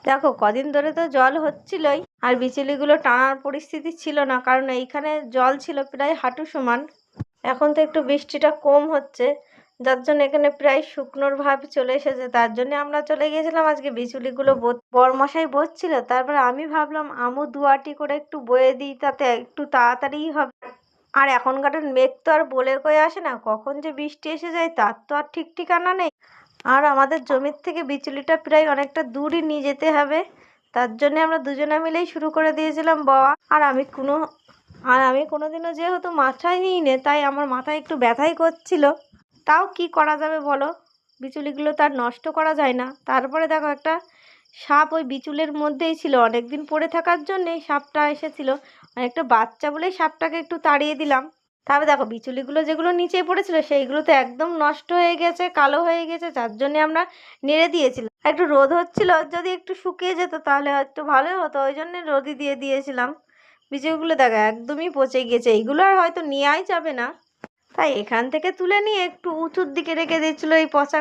দেখো কদিন ধরে তো জল হচ্ছিলই, আর বিচুলিগুলো টানার পরিস্থিতি ছিল না, কারণ এইখানে জল ছিল প্রায় হাঁটু সমান। এখন তো একটু বৃষ্টিটা কম হচ্ছে, যার জন্য এখানে প্রায় শুকনোর ভাব চলে এসেছে। তার জন্য আমরা চলে গিয়েছিলাম আজকে বিচুলিগুলো বরমশাই বসছিল, তারপরে আমি ভাবলাম আমু দুয়াটি করে একটু বয়ে দিই, তাতে একটু তাড়াতাড়ি হবে। আর এখনকার মেঘ তো আর বলে কয়ে আসে না, কখন যে বৃষ্টি এসে যায় তার তো আর ঠিক ঠিকানা নেই। আর আমাদের জমির থেকে বিচুলিটা প্রায় অনেকটা দূরই নিয়ে যেতে হবে, তার জন্য আমরা দুজনে মিলেই শুরু করে দিয়েছিলাম বওয়া। আর আমি কোনোদিনও যেহেতু মাথায় নিই নে, তাই আমার মাথায় একটু ব্যথাই করছিল। তাও কি করা যাবে বলো, বিচুলিগুলো তার নষ্ট করা যায় না। তারপরে দেখো একটা সাপ ওই বিচুলের মধ্যেই ছিল, অনেকদিন পড়ে থাকার জন্যে সাপটা এসেছিল। অনেকটা বাচ্চা বলেই সাপটাকে একটু তাড়িয়ে দিলাম। তারপরে দেখো বিচুলিগুলো যেগুলো নিচে পড়েছিল সেইগুলো তো একদম নষ্ট হয়ে গেছে, কালো হয়ে গেছে, যার জন্য আমরা নেড়ে দিয়েছিলাম। একটু রোদ হচ্ছিল, যদি একটু শুকিয়ে যেত তাহলে একটু ভালো হতো, ওই জন্য রোদই দিয়ে দিয়েছিলাম। বিচুলিগুলো দেখো একদমই পচে গেছে, এইগুলো আর হয়তো নেওয়াই যাবে না, তাই এখান থেকে তুলে নিয়ে একটু উঁচুর দিকে রেখে দিচ্ছিল এই পচা